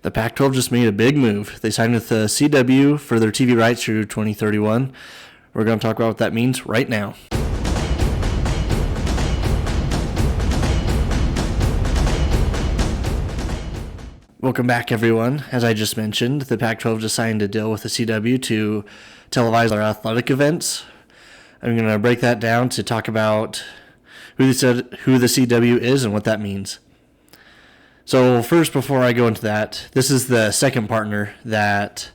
The Pac-12 just made a big move. They signed with the CW for their TV rights through 2031. We're going to talk about what that means right now. Welcome back, everyone. As I just mentioned, the Pac-12 just signed a deal with the CW to televise our athletic events. I'm going to break that down to talk about who the CW is and what that means. So first, before I go into that, this is the second partner that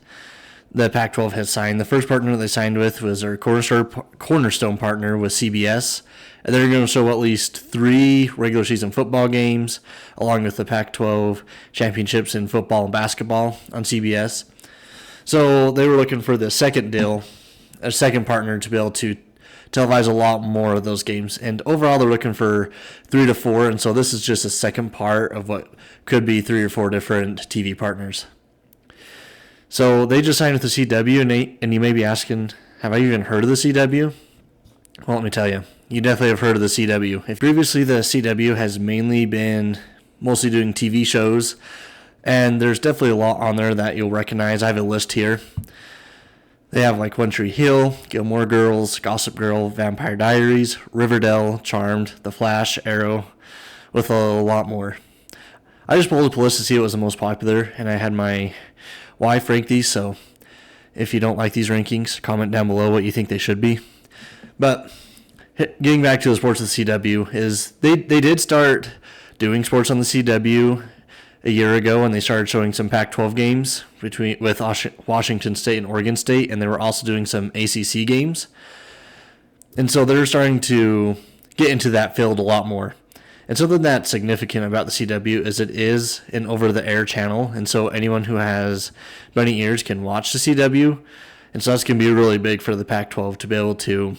the Pac-12 has signed. The first partner they signed with was their cornerstone partner with CBS. And they're going to show at least 3 regular season football games, along with the Pac-12 championships in football and basketball on CBS. So they were looking for the second deal, a second partner to be able to televise a lot more of those games. And overall, they're looking for 3 to 4. And so this is just a second part of what could be 3 or 4 different TV partners. So they just signed with the CW, and you may be asking, have I even heard of the CW? Well, let me tell you. You definitely have heard of the CW. If previously the CW has mainly been mostly doing TV shows, and there's definitely a lot on there that you'll recognize. I have a list here. They have like One Tree Hill, Gilmore Girls, Gossip Girl, Vampire Diaries, Riverdale, Charmed, The Flash, Arrow, with a lot more. I just pulled up a list to see what was the most popular, and I had my wife rank these, so if you don't like these rankings, comment down below what you think they should be. But getting back to the sports of the CW, is they did start doing sports on the CW a year ago, and they started showing some Pac-12 games with Washington State and Oregon State, and they were also doing some ACC games. And so they're starting to get into that field a lot more. And something that's significant about the CW is it is an over-the-air channel, and so anyone who has bunny ears can watch the CW. And so that's going to be really big for the Pac-12 to be able to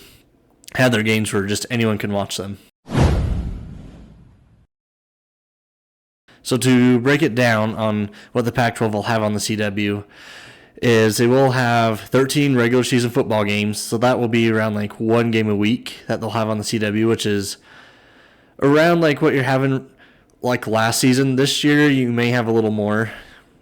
have their games where just anyone can watch them. So to break it down on what the Pac-12 will have on the CW is they will have 13 regular season football games. So that will be around like 1 game a week that they'll have on the CW, which is around like what you're having like last season. This year you may have a little more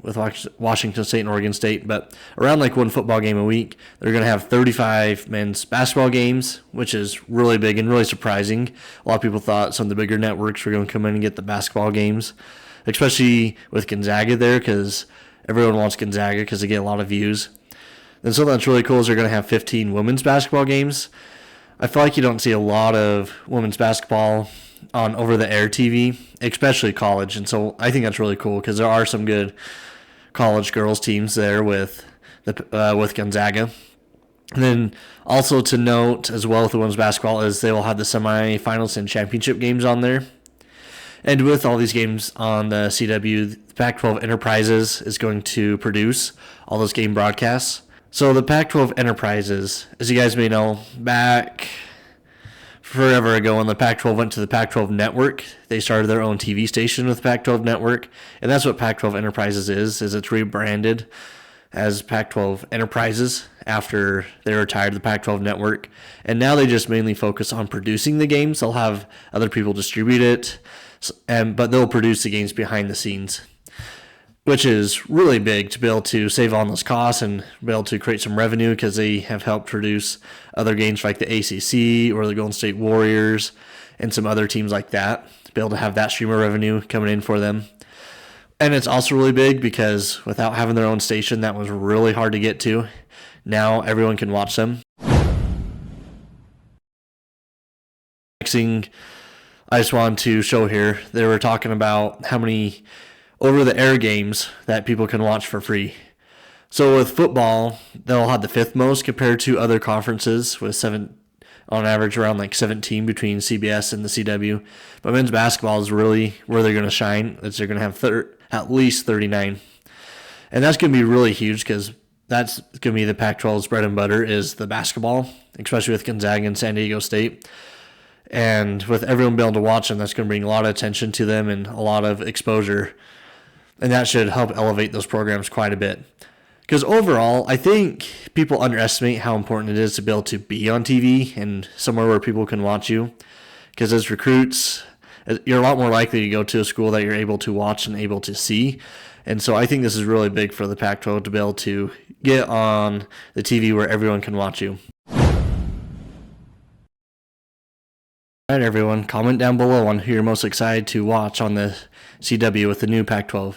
with Washington State and Oregon State, but around like 1 football game a week. They're going to have 35 men's basketball games, which is really big and really surprising. A lot of people thought some of the bigger networks were going to come in and get the basketball games, especially with Gonzaga there, because everyone wants Gonzaga because they get a lot of views. And something that's really cool is they're going to have 15 women's basketball games. I feel like you don't see a lot of women's basketball on over-the-air TV, especially college, and so I think that's really cool because there are some good college girls teams there with Gonzaga. And then also to note as well with the women's basketball is they will have the semifinals and championship games on there. And with all these games on the CW, the Pac-12 Enterprises is going to produce all those game broadcasts. So the Pac-12 Enterprises, as you guys may know, back forever ago when the Pac-12 went to the Pac-12 Network, they started their own TV station with Pac-12 Network, and that's what Pac-12 Enterprises is it's rebranded as Pac-12 Enterprises after they retired the Pac-12 Network, and now they just mainly focus on producing the games. They'll have other people distribute it, but they'll produce the games behind the scenes, which is really big to be able to save on those costs and be able to create some revenue because they have helped produce other games like the ACC or the Golden State Warriors and some other teams like that to be able to have that stream of revenue coming in for them. And it's also really big because without having their own station, that was really hard to get to. Now everyone can watch them. Next thing I just wanted to show here, they were talking about how many over-the-air games that people can watch for free. So with football, they'll have the 5th most compared to other conferences with on average around like 17 between CBS and the CW. But men's basketball is really where they're going to shine. They're going to have at least 39. And that's going to be really huge because that's going to be the Pac-12's bread and butter is the basketball, especially with Gonzaga and San Diego State. And with everyone being able to watch them, that's going to bring a lot of attention to them and a lot of exposure. And that should help elevate those programs quite a bit. Because overall, I think people underestimate how important it is to be able to be on TV and somewhere where people can watch you. Because as recruits, you're a lot more likely to go to a school that you're able to watch and able to see. And so I think this is really big for the Pac-12 to be able to get on the TV where everyone can watch you. All right, everyone, comment down below on who you're most excited to watch on the CW with the new Pac-12.